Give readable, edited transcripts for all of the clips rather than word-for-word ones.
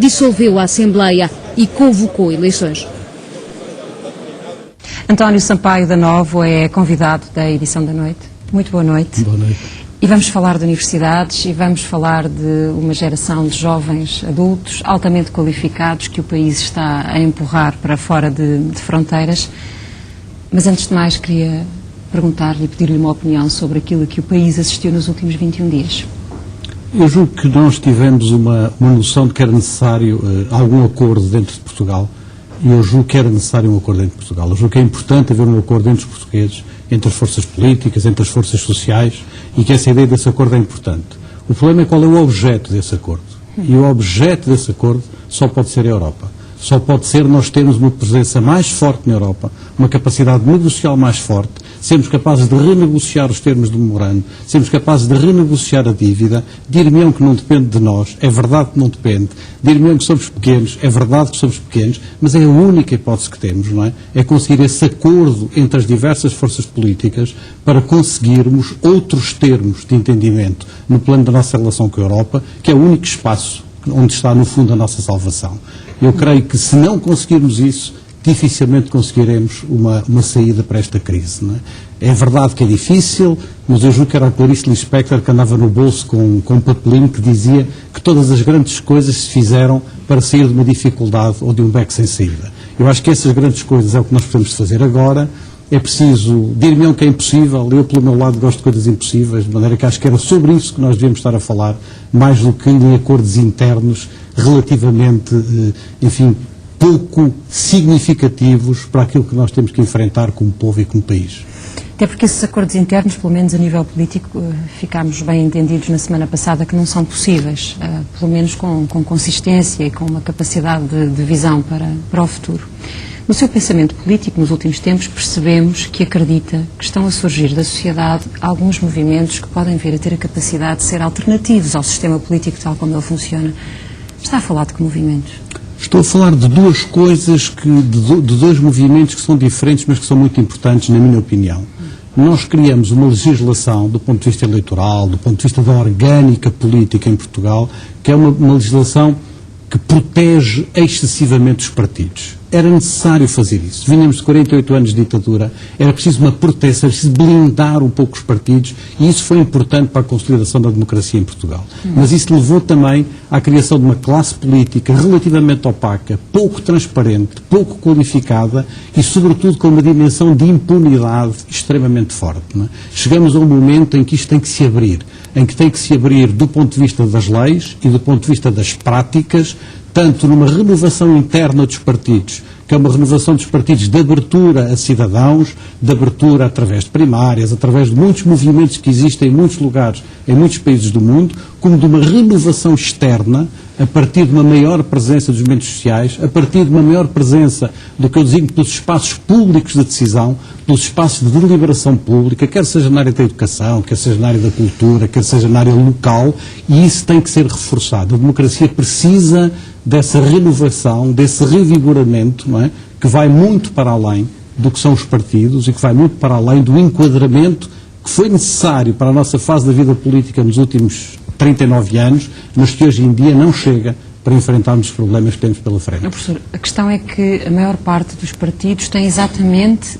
dissolveu a Assembleia e convocou eleições. António Sampaio da Novo é convidado da edição da noite. Muito boa noite. Boa noite. E vamos falar de universidades e vamos falar de uma geração de jovens adultos altamente qualificados que o país está a empurrar para fora de fronteiras. Mas antes de mais queria perguntar-lhe e pedir-lhe uma opinião sobre aquilo que o país assistiu nos últimos 21 dias. Eu julgo que nós tivemos uma noção de que era necessário algum acordo dentro de Portugal, e eu julgo que era necessário um acordo dentro de Portugal. Eu julgo que é importante haver um acordo entre os portugueses, entre as forças políticas, entre as forças sociais, e que essa ideia desse acordo é importante. O problema é qual é o objeto desse acordo. E o objeto desse acordo só pode ser a Europa. Só pode ser nós termos uma presença mais forte na Europa, uma capacidade negocial mais forte, sermos capazes de renegociar os termos do memorando, sermos capazes de renegociar a dívida, dir-me-ão que não depende de nós, é verdade que não depende, dir-me-ão que somos pequenos, é verdade que somos pequenos, mas é a única hipótese que temos, não é? É conseguir esse acordo entre as diversas forças políticas para conseguirmos outros termos de entendimento no plano da nossa relação com a Europa, que é o único espaço onde está, no fundo, a nossa salvação. Eu creio que, se não conseguirmos isso, dificilmente conseguiremos uma saída para esta crise. Não é? É verdade que é difícil, mas eu julgo que era a Clarice Lispector que andava no bolso com um papelinho que dizia que todas as grandes coisas se fizeram para sair de uma dificuldade ou de um beco sem saída. Eu acho que essas grandes coisas é o que nós podemos fazer agora. É preciso, dir-me-ão que é impossível, eu pelo meu lado gosto de coisas impossíveis, de maneira que acho que era sobre isso que nós devíamos estar a falar, mais do que em acordos internos relativamente, enfim, pouco significativos para aquilo que nós temos que enfrentar como povo e como país. Até porque esses acordos internos, pelo menos a nível político, ficámos bem entendidos na semana passada que não são possíveis, pelo menos com consistência e com uma capacidade de visão para o futuro. No seu pensamento político, nos últimos tempos, percebemos que acredita que estão a surgir da sociedade alguns movimentos que podem vir a ter a capacidade de ser alternativos ao sistema político tal como ele funciona. Está a falar de que movimentos? Estou a falar de duas coisas, de dois movimentos que são diferentes, mas que são muito importantes, na minha opinião. Nós criamos uma legislação, do ponto de vista eleitoral, do ponto de vista da orgânica política em Portugal, que é uma legislação que protege excessivamente os partidos. Era necessário fazer isso. Vínhamos de 48 anos de ditadura, era preciso uma proteção, era preciso blindar um pouco os partidos, e isso foi importante para a consolidação da democracia em Portugal. Mas isso levou também à criação de uma classe política relativamente opaca, pouco transparente, pouco qualificada e, sobretudo, com uma dimensão de impunidade extremamente forte. Não é? Chegamos a um momento em que isto tem que se abrir, do ponto de vista das leis e do ponto de vista das práticas, tanto numa renovação interna dos partidos, que é uma renovação dos partidos de abertura a cidadãos, de abertura através de primárias, através de muitos movimentos que existem em muitos lugares, em muitos países do mundo, como de uma renovação externa, a partir de uma maior presença dos movimentos sociais, a partir de uma maior presença do que eu designo pelos espaços públicos de decisão, pelos espaços de deliberação pública, quer seja na área da educação, quer seja na área da cultura, quer seja na área local, e isso tem que ser reforçado. A democracia precisa dessa renovação, desse revigoramento, não é? Que vai muito para além do que são os partidos e que vai muito para além do enquadramento que foi necessário para a nossa fase da vida política nos últimos 39 anos, mas que hoje em dia não chega para enfrentarmos os problemas que temos pela frente. Professor, a questão é que a maior parte dos partidos tem exatamente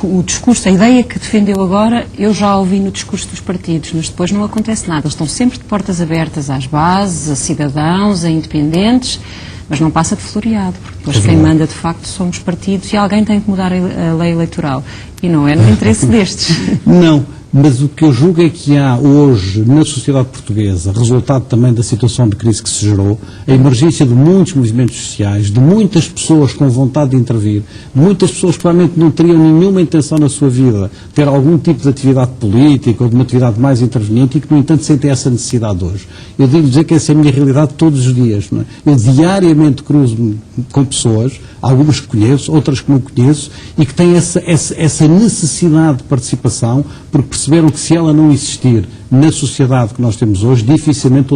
o discurso, a ideia que defendeu agora, eu já ouvi no discurso dos partidos, mas depois não acontece nada. Eles estão sempre de portas abertas às bases, a cidadãos, a independentes, mas não passa de floreado, porque depois quem manda de facto somos partidos e alguém tem que mudar a lei eleitoral. E não é no interesse destes. Não. Mas o que eu julgo é que há hoje na sociedade portuguesa, resultado também da situação de crise que se gerou, a emergência de muitos movimentos sociais, de muitas pessoas com vontade de intervir, de muitas pessoas que provavelmente não teriam nenhuma intenção na sua vida ter algum tipo de atividade política ou de uma atividade mais interveniente e que, no entanto, sentem essa necessidade hoje. Eu devo dizer que essa é a minha realidade todos os dias. Não é? Eu diariamente cruzo-me com pessoas, algumas que conheço, outras que não conheço, e que têm essa necessidade de participação, porque perceberam que se ela não existir na sociedade que nós temos hoje, dificilmente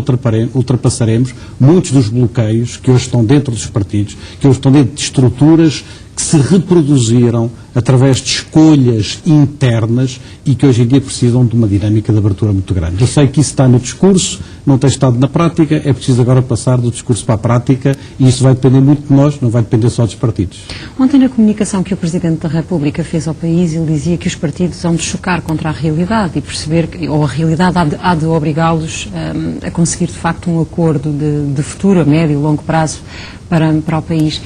ultrapassaremos muitos dos bloqueios que hoje estão dentro dos partidos, que hoje estão dentro de estruturas que se reproduziram através de escolhas internas e que hoje em dia precisam de uma dinâmica de abertura muito grande. Eu sei que isso está no discurso, não tem estado na prática, é preciso agora passar do discurso para a prática e isso vai depender muito de nós, não vai depender só dos partidos. Ontem, na comunicação que o Presidente da República fez ao país, ele dizia que os partidos hão de chocar contra a realidade e perceber, ou a realidade há de obrigá-los a conseguir, de facto, um acordo de futuro, a médio e longo prazo para o país.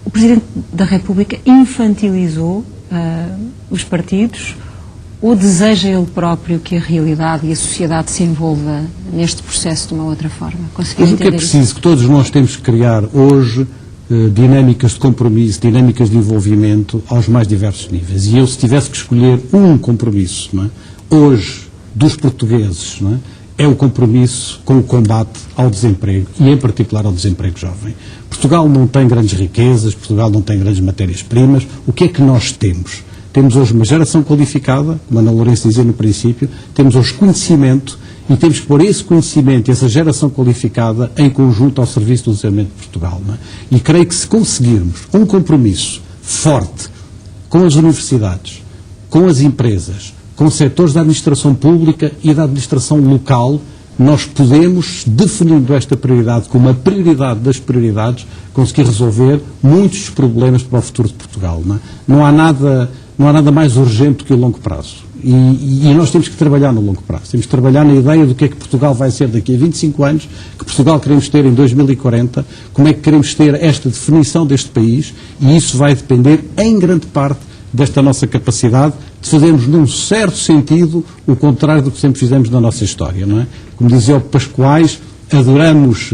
O Presidente da República infantilizou os partidos ou deseja ele próprio que a realidade e a sociedade se envolva neste processo de uma outra forma? Mas o que é preciso, que todos nós temos que criar hoje dinâmicas de compromisso, dinâmicas de envolvimento aos mais diversos níveis. E eu, se tivesse que escolher um compromisso, não é, hoje, dos portugueses, não é o compromisso com o combate ao desemprego e, em particular, ao desemprego jovem. Portugal não tem grandes riquezas, Portugal não tem grandes matérias-primas. O que é que nós temos? Temos hoje uma geração qualificada, como a Ana Lourenço dizia no princípio, temos hoje conhecimento e temos que pôr esse conhecimento e essa geração qualificada em conjunto ao serviço do desenvolvimento de Portugal. Não é? E creio que se conseguirmos um compromisso forte com as universidades, com as empresas, com setores da administração pública e da administração local, nós podemos, definindo esta prioridade como a prioridade das prioridades, conseguir resolver muitos dos problemas para o futuro de Portugal. Não é? Não há nada mais urgente que o longo prazo. E nós temos que trabalhar no longo prazo. Temos que trabalhar na ideia do que é que Portugal vai ser daqui a 25 anos, que Portugal queremos ter em 2040, como é que queremos ter esta definição deste país, e isso vai depender, em grande parte, desta nossa capacidade de fazermos, num certo sentido, o contrário do que sempre fizemos na nossa história, não é? Como dizia o Pascoais, adoramos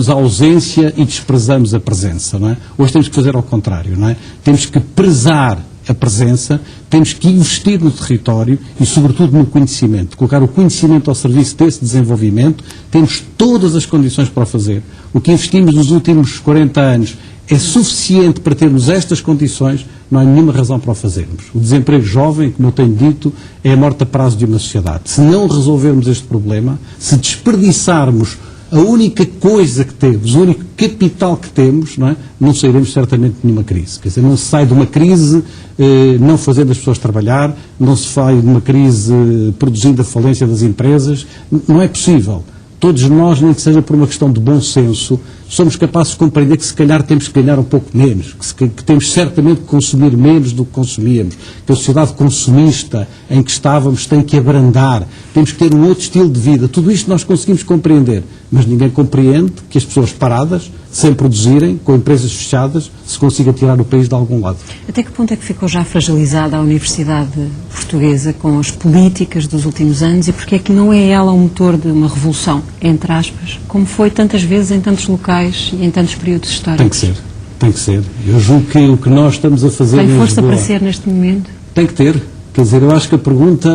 a ausência e desprezamos a presença, não é? Hoje temos que fazer ao contrário, não é? Temos que prezar a presença, temos que investir no território e, sobretudo, no conhecimento. Colocar o conhecimento ao serviço desse desenvolvimento, temos todas as condições para o fazer. O que investimos nos últimos 40 anos é suficiente para termos estas condições, não há nenhuma razão para o fazermos. O desemprego jovem, como eu tenho dito, é a morte a prazo de uma sociedade. Se não resolvermos este problema, se desperdiçarmos a única coisa que temos, o único capital que temos, não sairemos certamente de nenhuma crise. Quer dizer, não se sai de uma crise não fazendo as pessoas trabalhar, não se sai de uma crise produzindo a falência das empresas. Não é possível. Todos nós, nem que seja por uma questão de bom senso, somos capazes de compreender que se calhar temos que ganhar um pouco menos, que temos certamente que consumir menos do que consumíamos, que a sociedade consumista em que estávamos tem que abrandar, temos que ter um outro estilo de vida. Tudo isto nós conseguimos compreender, mas ninguém compreende que as pessoas paradas, sem produzirem, com empresas fechadas, se consiga tirar o país de algum lado. Até que ponto é que ficou já fragilizada a Universidade Portuguesa com as políticas dos últimos anos e porque é que não é ela o motor de uma revolução, entre aspas, como foi tantas vezes em tantos locais e em tantos períodos históricos? Tem que ser. Eu julgo que o que nós estamos a fazer tem força Lisboa, para ser neste momento? Tem que ter. Quer dizer, eu acho que a pergunta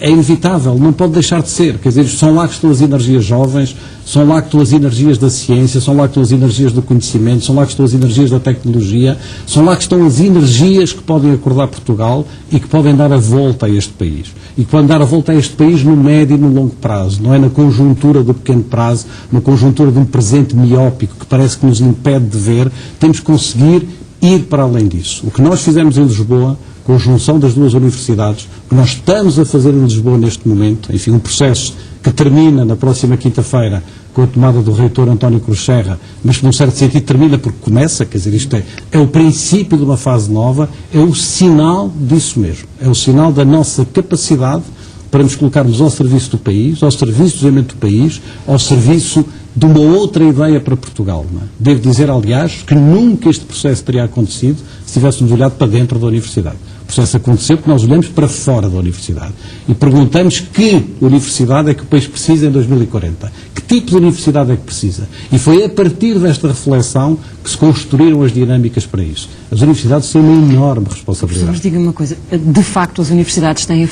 é inevitável, não pode deixar de ser. Quer dizer, são lá que estão as energias jovens, são lá que estão as energias da ciência, são lá que estão as energias do conhecimento, são lá que estão as energias da tecnologia, são lá que estão as energias que podem acordar Portugal e que podem dar a volta a este país. E que podem dar a volta a este país no médio e no longo prazo, não é na conjuntura do pequeno prazo, na conjuntura de um presente miópico que parece que nos impede de ver. Temos que conseguir ir para além disso. O que nós fizemos em Lisboa, com a junção das duas universidades, o que nós estamos a fazer em Lisboa neste momento, enfim, um processo que termina na próxima quinta-feira com a tomada do reitor António Cruz Serra, mas que num certo sentido termina porque começa, quer dizer, isto é o princípio de uma fase nova, é o sinal disso mesmo, é o sinal da nossa capacidade para nos colocarmos ao serviço do país, ao serviço do desenvolvimento do país, ao serviço de uma outra ideia para Portugal. Não é? Devo dizer, aliás, que nunca este processo teria acontecido se tivéssemos olhado para dentro da universidade. O processo aconteceu porque nós olhamos para fora da universidade e perguntamos que universidade é que o país precisa em 2040. Que tipo de universidade é que precisa? E foi a partir desta reflexão que se construíram as dinâmicas para isso. As universidades têm uma enorme responsabilidade. Mas diga-me uma coisa, de facto as universidades têm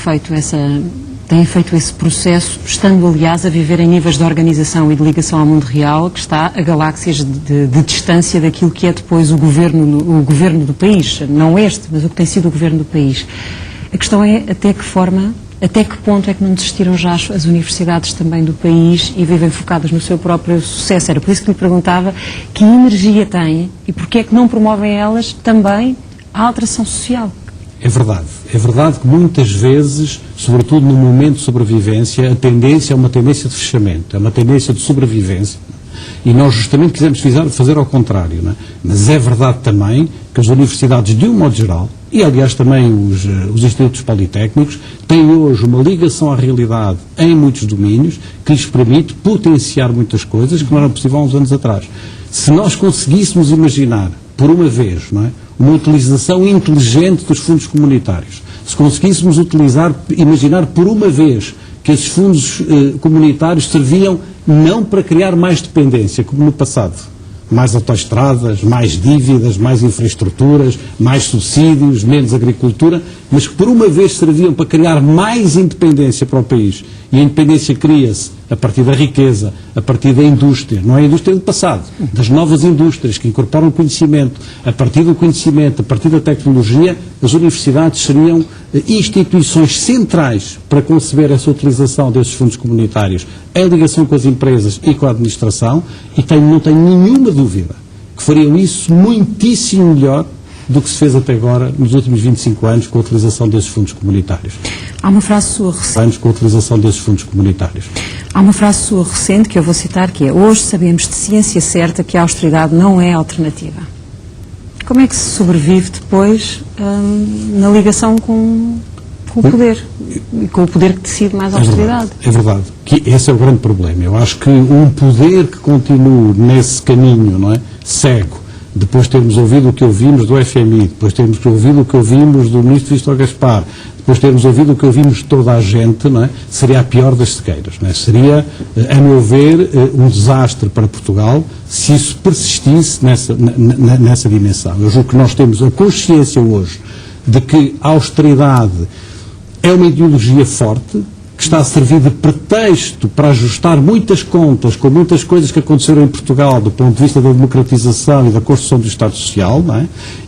feito esse processo, estando aliás a viver em níveis de organização e de ligação ao mundo real, que está a galáxias de distância daquilo que é depois o governo do país, não este, mas o que tem sido o governo do país. A questão é até que forma Até que ponto é que não desistiram já as universidades também do país e vivem focadas no seu próprio sucesso? Era por isso que lhe perguntava que energia têm e porque é que não promovem elas também a alteração social? É verdade que muitas vezes, sobretudo no momento de sobrevivência, a tendência é uma tendência de fechamento, é uma tendência de sobrevivência. E nós justamente quisemos fazer ao contrário, não é? Mas é verdade também que as universidades, de um modo geral, e aliás também os institutos politécnicos, têm hoje uma ligação à realidade em muitos domínios que lhes permite potenciar muitas coisas que não era possível há uns anos atrás. Se nós conseguíssemos imaginar, por uma vez, não é, uma utilização inteligente dos fundos comunitários, se conseguíssemos imaginar por uma vez que esses fundos comunitários serviam não para criar mais dependência, como no passado, mais autoestradas, mais dívidas, mais infraestruturas, mais subsídios, menos agricultura, mas que por uma vez serviam para criar mais independência para o país. E a independência cria-se a partir da riqueza, a partir da indústria, não é a indústria do passado, das novas indústrias que incorporam conhecimento. A partir do conhecimento, a partir da tecnologia, as universidades seriam instituições centrais para conceber essa utilização desses fundos comunitários em ligação com as empresas e com a administração, e não tenho nenhuma dúvida que fariam isso muitíssimo melhor do que se fez até agora nos últimos 25 anos com a utilização desses fundos comunitários. Há uma frase sua recente. Com a utilização desses fundos comunitários. Há uma frase sua recente que eu vou citar, que é: hoje sabemos de ciência certa que a austeridade não é alternativa. Como é que se sobrevive depois na ligação com o poder? E com o poder que decide mais a austeridade? É verdade. Que esse é o grande problema. Eu acho que um poder que continue nesse caminho, não é, cego, depois termos ouvido o que ouvimos do FMI, depois termos ouvido o que ouvimos do Ministro Vítor Gaspar, depois termos ouvido o que ouvimos de toda a gente, não é? Seria a pior das cegueiras. Não é? Seria, a meu ver, um desastre para Portugal se isso persistisse nessa dimensão. Eu julgo que nós temos a consciência hoje de que a austeridade é uma ideologia forte, que está a servir de pretexto para ajustar muitas contas com muitas coisas que aconteceram em Portugal do ponto de vista da democratização e da construção do Estado Social, não é?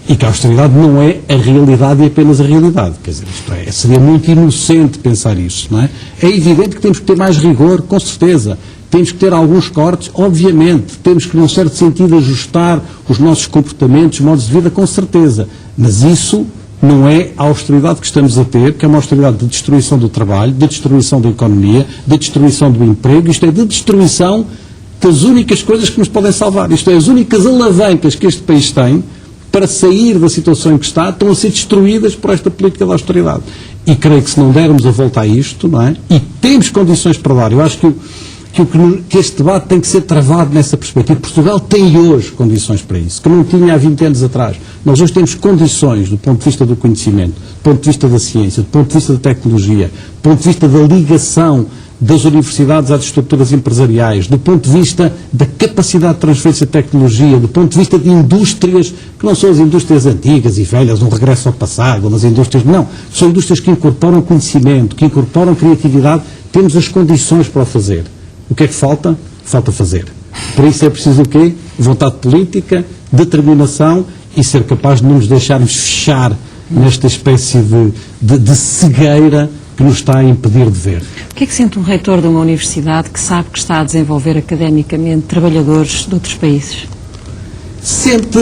E que a austeridade não é a realidade e apenas a realidade. Quer dizer, seria muito inocente pensar isso, não é? É evidente que temos que ter mais rigor, com certeza. Temos que ter alguns cortes, obviamente. Temos que, num certo sentido, ajustar os nossos comportamentos, modos de vida, com certeza. Mas isso não é a austeridade que estamos a ter, que é uma austeridade de destruição do trabalho, de destruição da economia, de destruição do emprego, isto é, de destruição das únicas coisas que nos podem salvar. Isto é, as únicas alavancas que este país tem para sair da situação em que está, estão a ser destruídas por esta política de austeridade. E creio que se não dermos a volta a isto, não é? E temos condições para dar, eu acho que este debate tem que ser travado nessa perspectiva. Portugal tem hoje condições para isso, que não tinha há 20 anos atrás. Nós hoje temos condições do ponto de vista do conhecimento, do ponto de vista da ciência, do ponto de vista da tecnologia, do ponto de vista da ligação das universidades às estruturas empresariais, do ponto de vista da capacidade de transferência de tecnologia, do ponto de vista de indústrias, que não são as indústrias antigas e velhas, um regresso ao passado, mas indústrias, não, são indústrias que incorporam conhecimento, que incorporam criatividade. Temos as condições para o fazer. O que é que falta? Falta fazer. Para isso é preciso o quê? Vontade política, determinação e ser capaz de não nos deixarmos fechar nesta espécie de cegueira que nos está a impedir de ver. O que é que sente um reitor de uma universidade que sabe que está a desenvolver academicamente trabalhadores de outros países? Sente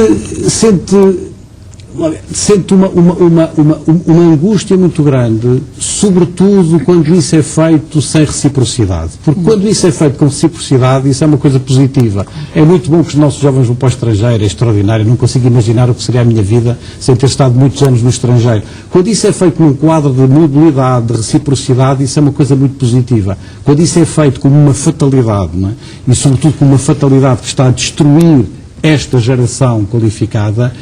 uma angústia muito grande, sobretudo quando isso é feito sem reciprocidade. Porque quando isso é feito com reciprocidade, isso é uma coisa positiva. É muito bom que os nossos jovens vão para o estrangeiro, é extraordinário. Não consigo imaginar o que seria a minha vida sem ter estado muitos anos no estrangeiro. Quando isso é feito num quadro de mobilidade, de reciprocidade, isso é uma coisa muito positiva. Quando isso é feito como uma fatalidade, não é? E sobretudo como uma fatalidade que está a destruir esta geração qualificada,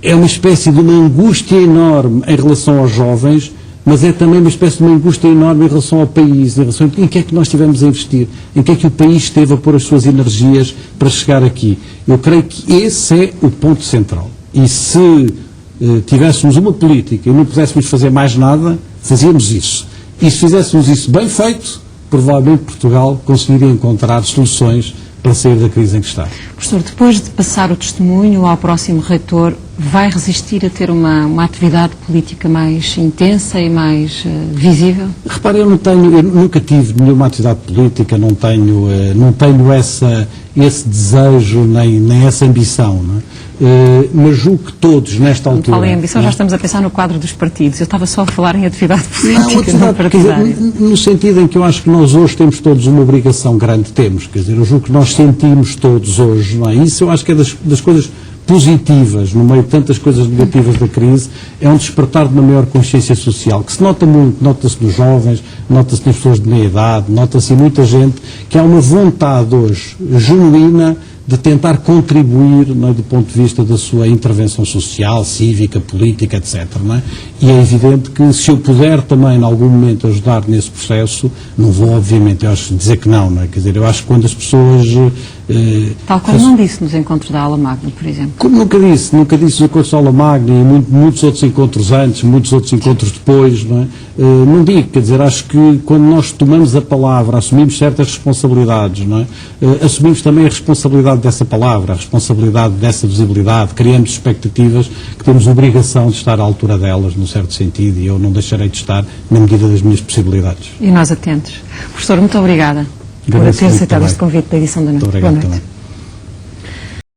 é uma espécie de uma angústia enorme em relação aos jovens, mas é também uma espécie de uma angústia enorme em relação ao país, em relação a em que é que nós estivemos a investir, em que é que o país esteve a pôr as suas energias para chegar aqui. Eu creio que esse é o ponto central. E se tivéssemos uma política e não pudéssemos fazer mais nada, fazíamos isso. E se fizéssemos isso bem feito, provavelmente Portugal conseguiria encontrar soluções para sair da crise em que está. Professor, depois de passar o testemunho ao próximo reitor, vai resistir a ter uma atividade política mais intensa e mais visível? Repare, eu nunca tive nenhuma atividade política, não tenho esse desejo nem essa ambição, não é? Mas julgo que todos, nesta altura... Quando falo em ambição, já estamos a pensar no quadro dos partidos. Eu estava só a falar em atividade política, não quer partidária. dizer, no sentido em que eu acho que nós hoje temos todos uma obrigação grande, quer dizer, eu julgo que nós sentimos todos hoje, não é? Isso eu acho que é das coisas positivas, no meio de tantas coisas negativas da crise, é um despertar de uma maior consciência social, que se nota muito, nota-se nos jovens, nota-se nas pessoas de meia idade, nota-se em muita gente, que há uma vontade hoje genuína de tentar contribuir, não é, do ponto de vista da sua intervenção social, cívica, política, etc. Não é? E é evidente que se eu puder também, em algum momento, ajudar nesse processo, não vou, obviamente, eu acho, dizer que não, é? Quer dizer, eu acho que quando as pessoas... Tal como não disse nos encontros da Aula Magna, por exemplo. Como nunca disse nos encontros da Aula Magna e muitos outros encontros antes, muitos outros encontros depois, não é? Não digo, quer dizer, acho que quando nós tomamos a palavra, assumimos certas responsabilidades, não é? Assumimos também a responsabilidade dessa palavra, a responsabilidade dessa visibilidade, criamos expectativas que temos obrigação de estar à altura delas, num certo sentido, e eu não deixarei de estar na medida das minhas possibilidades. E nós atentos. Professor, muito obrigada por ter aceitado este convite da edição da noite. Muito obrigado Boa noite. também.